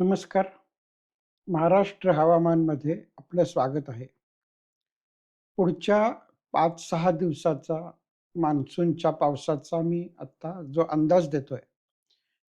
नमस्कार. महाराष्ट्र हवामानमध्ये आपलं स्वागत आहे. पुढच्या 5-6 दिवसाचा मान्सूनच्या पावसाचा मी आत्ता जो अंदाज देतोय,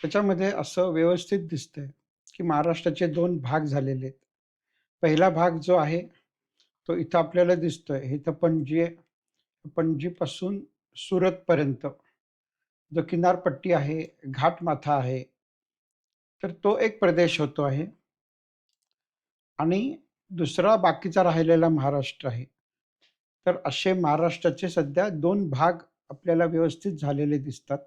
त्याच्यामध्ये असं व्यवस्थित दिसतंय, की महाराष्ट्राचे 2 भाग झालेले आहेत. पहिला भाग जो आहे, तो इथं आपल्याला दिसतोय. इथं पणजी आहे. पणजीपासून सुरतपर्यंत जो किनारपट्टी आहे, घाटमाथा आहे, तर तो एक प्रदेश होतो आहे आणि दुसरा बाकीचा राहिलेला महाराष्ट्र आहे. तर असे महाराष्ट्राचे सध्या 2 भाग आपल्याला व्यवस्थित झालेले दिसतात.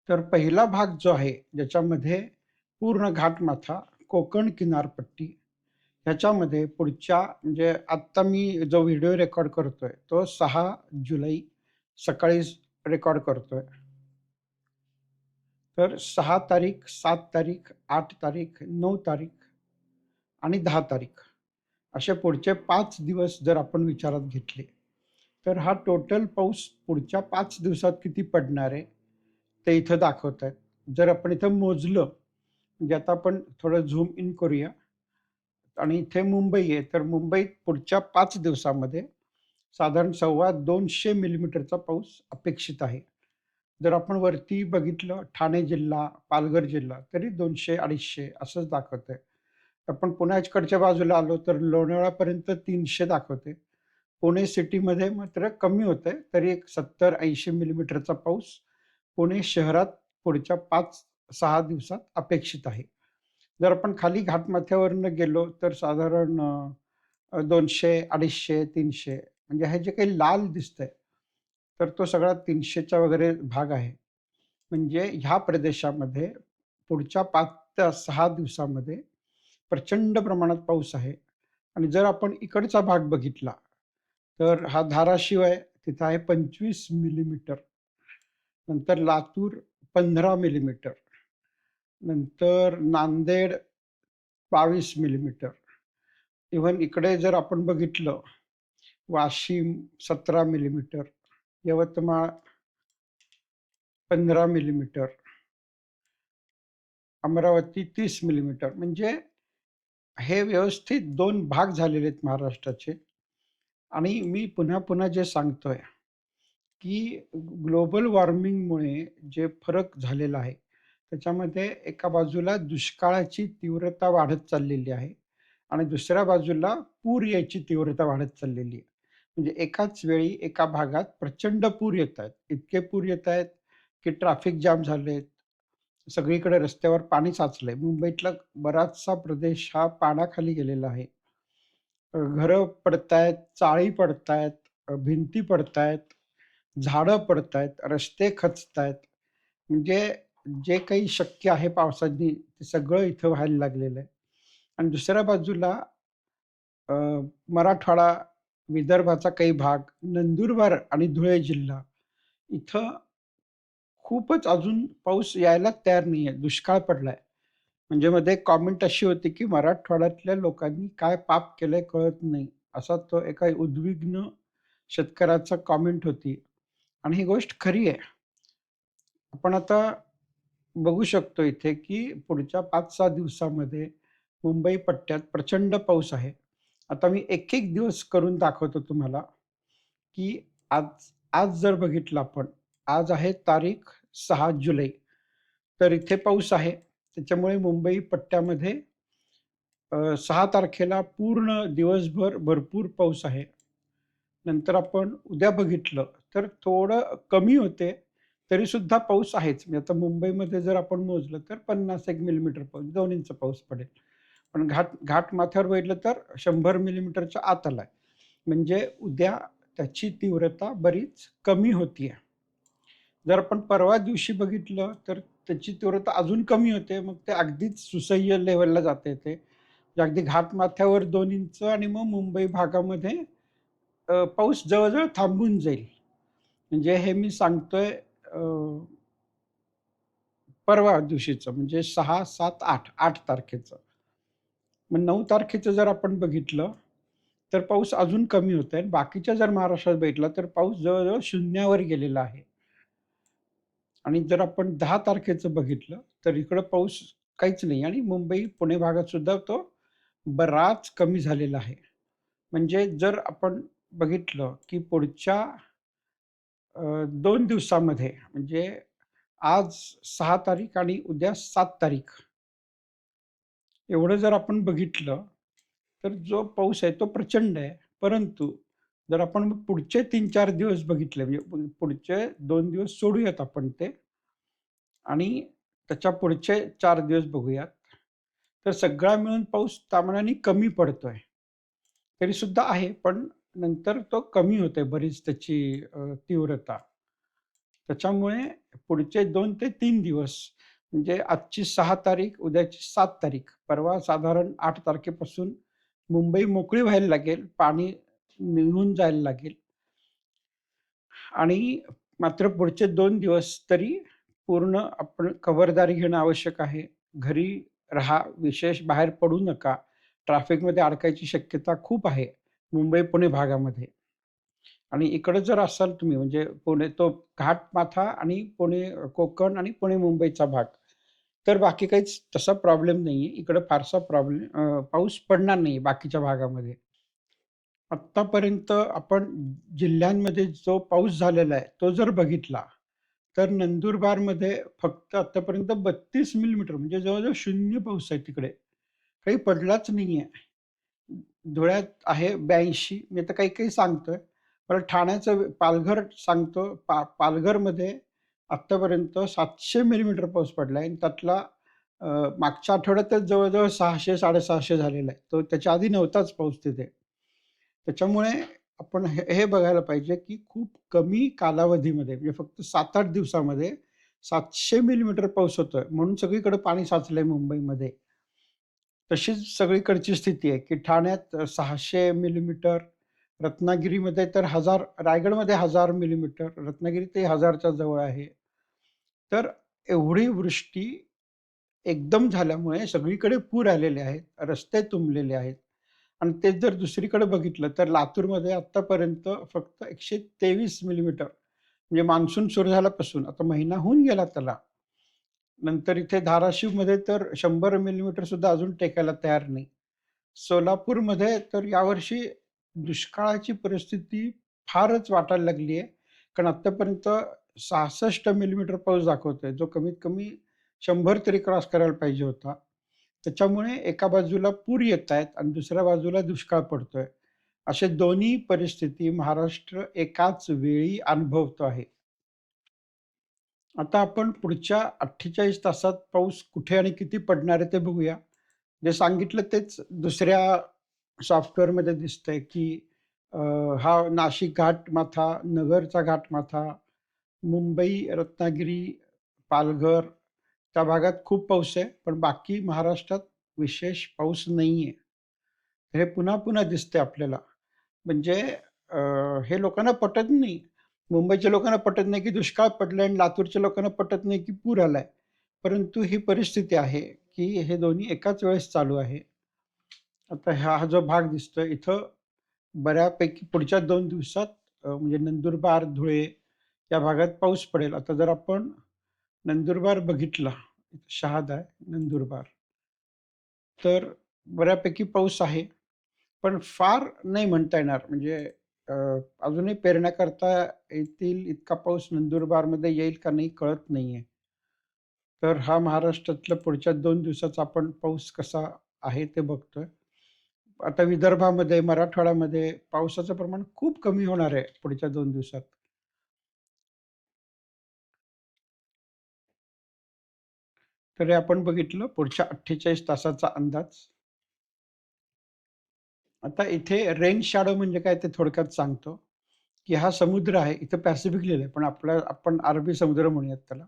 तर पहिला भाग जो आहे, ज्याच्यामध्ये पूर्ण घाटमाथा, कोकण किनारपट्टी ह्याच्यामध्ये पुढच्या म्हणजे आत्ता मी जो व्हिडिओ रेकॉर्ड करतोय, तो 6 जुलै सकाळी रेकॉर्ड करतोय. तर 6 तारीख, 7 तारीख, 8 तारीख, 9 तारीख आणि 10 तारीख असे पुढचे 5 दिवस जर आपण विचारात घेतले, तर हा टोटल पाऊस पुढच्या 5 दिवसात किती पडणार आहे, ते इथं दाखवत आहेत. जर आपण इथं मोजलं, म्हणजे आता आपण थोडं झूम इन करूया आणि इथे मुंबई आहे, तर मुंबईत पुढच्या 5 दिवसामध्ये साधारण 250 मिलीमीटरचा पाऊस अपेक्षित आहे. जर आपण वरती बघितलं ठाणे जिल्हा, पालघर जिल्हा, तरी 200-250 असंच दाखवतंय. आपण पुण्याकडच्या बाजूला आलो, तर लोणावळापर्यंत 300 दाखवते. पुणे सिटीमध्ये मात्र कमी होतंय, तरी एक 70-80 मिलीमीटरचा पाऊस पुणे शहरात पुढच्या 5-6 दिवसात अपेक्षित आहे. जर आपण खाली घाटमाथ्यावरनं गेलो, तर साधारण 200, 250, 300 म्हणजे हे जे काही लाल दिसतंय, तर तो सगळा 300च्या वगैरे भाग आहे. म्हणजे ह्या प्रदेशामध्ये पुढच्या 5 ते 6 दिवसामध्ये प्रचंड प्रमाणात पाऊस आहे आणि जर आपण इकडचा भाग बघितला, तर हा धाराशिव आहे, तिथं आहे 25 मिलीमीटर. नंतर लातूर 15 मिलीमीटर. नंतर नांदेड 22 मिलीमीटर. इव्हन इकडे जर आपण बघितलं, Washim 17 millimetre, Yavatmal 15 millimetre, Amravati 30 millimetre. म्हणजे हे व्यवस्थित 2 भाग झालेले आहेत महाराष्ट्राचे आणि मी पुन्हा-पुन्हा जे सांगतोय, की ग्लोबल वॉर्मिंगमुळे जे फरक झालेला आहे, त्याच्यामध्ये एका बाजूला दुष्काळाची तीव्रता वाढत चाललेली आहे आणि दुसऱ्या बाजूला पूर यायची तीव्रता वाढत चाललेली आहे. म्हणजे एकाच वेळी एका भागात प्रचंड पूर येतायत. इतके पूर येतायत, की ट्रॅफिक जाम झालेत. सगळीकडे रस्त्यावर पाणी साचलंय. मुंबईतला बराचसा प्रदेश हा पाण्याखाली गेलेला आहे. घरं पडतायत, चाळी पडतायत, भिंती पडतायत, झाडं पडतायत, रस्ते खचतायत. म्हणजे जे काही शक्य आहे पावसाने ते सगळं इथं व्हायला लागलेलं आहे. आणि दुसऱ्या बाजूला अ, मराठवाडा, विदर्भाचा काही भाग, नंदुरबार आणि धुळे जिल्हा इथं खूपच अजून पाऊस यायला तयार नाहीये. दुष्काळ पडलाय. म्हणजे मध्ये कॉमेंट अशी होती, की मराठवाड्यातल्या लोकांनी काय पाप केलंय कळत नाही. असा तो एका उद्विग्न शेतकऱ्याचा कॉमेंट होती आणि ही गोष्ट खरी आहे. आपण आता बघू शकतो इथे, की पुढच्या 5-6 दिवसामध्ये मुंबई पट्ट्यात प्रचंड पाऊस आहे. आता मी एक-एक दिवस करून दाखवतो तुम्हाला, की आज आज जर बघितलं आपण, आज आहे तारीख 6 जुलै. तर इथे पाऊस आहे. त्याच्यामुळे मुंबई पट्ट्यामध्ये 6 तारखेला पूर्ण दिवसभर भरपूर पाऊस आहे. नंतर आपण उद्या बघितलं, तर थोडं कमी होते, तरीसुद्धा पाऊस आहेच. म्हणजे आता मुंबईमध्ये जर आपण मोजलं, तर 50-1 मिलीमीटर पाऊस, 2 इंच पाऊस पडेल. पण घाटमाथ्यावर बघितलं, तर 100 मिलीमीटरच्या आत आलाय. म्हणजे उद्या त्याची तीव्रता बरीच कमी होतीये. जर आपण परवा दिवशी बघितलं, तर त्याची तीव्रता अजून कमी होते. मग ते अगदीच सुसह्य लेव्हलला जाते ते. म्हणजे अगदी घाटमाथ्यावर 2 इंच आणि मग मुंबई भागामध्ये पाऊस जवळ-जवळ थांबून जाईल. म्हणजे हे मी सांगतोय परवा दिवशीचं म्हणजे 6, 7, 8, 8 तारखेचं. मग 9 तारखेचं जर आपण बघितलं, तर पाऊस अजून कमी होतंय. बाकीच्या जर महाराष्ट्रात बघितला, तर पाऊस जवळ-जवळ शून्यावर गेलेला आहे. आणि जर आपण 10 तारखेचं बघितलं, तर इकडं पाऊस काहीच नाही आणि मुंबई, पुणे भागात सुद्धा तो बराच कमी झालेला आहे. म्हणजे जर आपण बघितलं, की पुढच्या 2 दिवसामध्ये म्हणजे आज 6 तारीख आणि उद्या 7 तारीख एवढं जर आपण बघितलं, तर जो पाऊस आहे तो प्रचंड आहे. परंतु जर आपण मग पुढचे 3-4 दिवस बघितले म्हणजे पुढचे 2 दिवस सोडूयात आपण ते आणि त्याच्या पुढचे 4 दिवस बघूयात. तर सगळा मिळून पाऊस त्या कमी पडतोय. तरी सुद्धा आहे, पण नंतर तो कमी होतोय बरीच त्याची तीव्रता. त्याच्यामुळे पुढचे 2 ते 3 दिवस म्हणजे आजची 6 तारीख, उद्याची 7 तारीख, परवा साधारण 8 तारखेपासून मुंबई मोकळी व्हायला लागेल, पाणी निघून जायला लागेल आणि मात्र पुढचे 2 दिवस तरी पूर्ण आपण खबरदारी घेणं आवश्यक आहे. घरी राहा, विशेष बाहेर पडू नका. ट्रॅफिकमध्ये अडकायची शक्यता खूप आहे मुंबई-पुणे भागामध्ये. आणि इकडे जर असाल तुम्ही म्हणजे पुणे तो घाटमाथा आणि पुणे कोकण आणि पुणे-मुंबईचा भाग. तर बाकी काहीच तसा प्रॉब्लेम नाहीये. इकडे फारसा पाऊस पडणार नाही बाकीच्या भागामध्ये. आत्तापर्यंत आपण जिल्ह्यांमध्ये जो पाऊस झालेला आहे, तो जर बघितला, तर नंदुरबारमध्ये फक्त आत्तापर्यंत 32 मिलीमीटर म्हणजे जवळ-जवळ 0 पाऊस आहे तिकडे. काही पडलाच नाहीये. धुळ्यात आहे 82 मी आता काही-काही सांगतोय. पण ठाण्याचं पालघर सांगतो पालघरमध्ये आत्तापर्यंत 700 मिलीमीटर पाऊस पडलाय आणि त्यातला अ, मागच्या आठवड्यातच जवळ-जवळ 600-650 झालेला आहे. तो त्याच्या आधी नव्हताच पाऊस तिथे. त्याच्यामुळे आपण हे बघायला पाहिजे, की खूप कमी कालावधीमध्ये म्हणजे फक्त 7-8 दिवसामध्ये 700 मिलीमीटर पाऊस होतोय. म्हणून सगळीकडे पाणी साचलंय मुंबईमध्ये. तशीच सगळीकडची स्थिती आहे, की ठाण्यात 600 मिलीमीटर, रत्नागिरीमध्ये तर 1000 रायगडमध्ये 1000 मिलीमीटर, रत्नागिरी ते 1000च्या जवळ आहे. तर एवढी वृष्टी एकदम झाल्यामुळे सगळीकडे पूर आलेले आहेत, रस्ते तुंबलेले आहेत आणि तेच जर दुसरीकडे बघितलं तर लातूरमध्ये आत्तापर्यंत फक्त 123 मिलीमीटर म्हणजे मान्सून सुरू झाल्यापासून आता महिना होऊन गेला त्याला. नंतर इथे धाराशिवमध्ये तर 100 मिलीमीटर सुद्धा अजून टेकायला तयार नाही. सोलापूरमध्ये तर यावर्षी दुष्काळाची परिस्थिती फारच वाटायला लागली आहे. कारण आत्तापर्यंत 66 मिलीमीटर पाऊस दाखवतोय, जो कमीत कमी 100 तरी क्रॉस करायला पाहिजे होता. त्याच्यामुळे एका बाजूला पूर येतायत आणि दुसऱ्या बाजूला दुष्काळ पडतोय. असे दोन्ही परिस्थिती महाराष्ट्र एकाच वेळी अनुभवतो आहे. आता आपण पुढच्या 48 तासात पाऊस कुठे आणि किती पडणार आहे ते बघूया. जे सांगितलं तेच दुसऱ्या सॉफ्टवेअरमध्ये दिसतंय, की अ, हा नाशिक घाटमाथा, नगरचा घाटमाथा, मुंबई, रत्नागिरी, पालघर त्या भागात खूप पाऊस आहे. पण बाकी महाराष्ट्रात विशेष पाऊस नाहीये. हे पुन्हा-पुन्हा दिसतंय आपल्याला. म्हणजे अ, हे लोकांना पटत नाही. मुंबईच्या लोकांना पटत नाही, की दुष्काळ पडलाय आणि लातूरच्या लोकांना पटत नाही, की पूर आलाय. परंतु ही परिस्थिती आहे, की हे दोन्ही एकाच वेळेस चालू आहे. आता हा जो भाग दिसतोय इथं बऱ्यापैकी पुढच्या 2 दिवसात म्हणजे नंदुरबार, धुळे या भागात पाऊस पडेल. आता जर आपण नंदुरबार बघितला, शहादा आहे नंदुरबार, तर बऱ्यापैकी पाऊस आहे. पण फार नाही म्हणता येणार. म्हणजे अ, अजूनही पेरण्या करता येतील इतका पाऊस नंदुरबारमध्ये येईल का नाही कळत नाहीये. तर हा महाराष्ट्रातल्या पुढच्या 2 दिवसाचा आपण पाऊस कसा आहे ते बघतोय. आता विदर्भामध्ये, मराठवाड्यामध्ये पावसाचं प्रमाण खूप कमी होणार आहे पुढच्या 2 दिवसात. तर हे आपण बघितलं पुढच्या 48 तासाचा अंदाज. आता इथे रेन शॅडो म्हणजे काय ते थोडक्यात सांगतो, की हा समुद्र आहे. इथं पॅसिफिक लिहिलंय, पण आपण अरबी समुद्र म्हणूयात त्याला.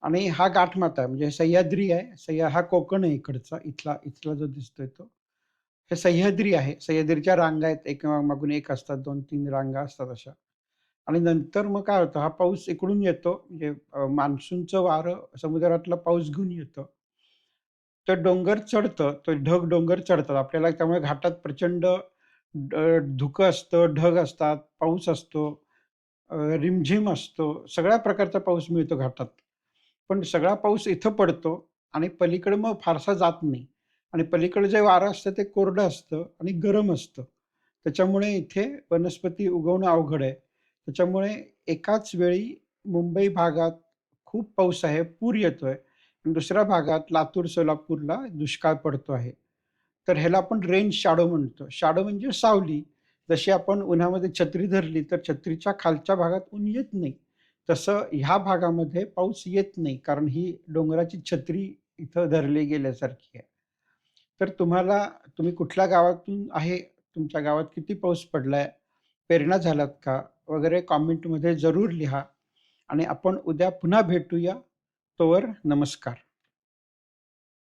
आणि हा गाठमाता आहे म्हणजे सह्याद्री आहे. हा कोकण आहे इकडचा, इथला इथला जो दिसतोय तो. हे सह्याद्री आहे. सह्याद्रीच्या रांगा आहेत. एकामागून एक असतात, 2-3 रांगा असतात अशा. आणि नंतर मग काय होतं, हा पाऊस इकडून येतो म्हणजे मान्सूनचं वारं समुद्रातला पाऊस घेऊन येतं. तर डोंगर चढतं, तो ढग डोंगर चढतात. आपल्याला त्यामुळे घाटात प्रचंड धुकं असतं, ढग असतात, पाऊस असतो, रिमझिम असतो. सगळ्या प्रकारचा पाऊस मिळतो घाटात. पण सगळा पाऊस इथं पडतो आणि पलीकडे मग फारसा जात नाही आणि पलीकडे जे वारं असतं ते कोरडं असतं आणि गरम असतं. त्याच्यामुळे इथे वनस्पती उगवणं अवघड आहे. त्याच्यामुळे एकाच वेळी मुंबई भागात खूप पाऊस आहे, पूर येतोय आणि दुसऱ्या भागात लातूर, सोलापूरला दुष्काळ पडतो आहे. तर ह्याला आपण रेन शॅडो म्हणतो. शॅडो म्हणजे सावली. जशी आपण उन्हामध्ये छत्री धरली, तर छत्रीच्या खालच्या भागात ऊन येत नाही. तसं ह्या भागामध्ये पाऊस येत नाही, कारण ही डोंगराची छत्री इथं धरली गेल्यासारखी आहे. तर तुम्ही कुठल्या गावातून आहे? तुमच्या गावात किती पाऊस पडलाय? पेरण्या झाल्यात का? वगैरे कमेंटमध्ये जरूर लिहा आणि आपण उद्या पुन्हा भेटूया. तोवर नमस्कार.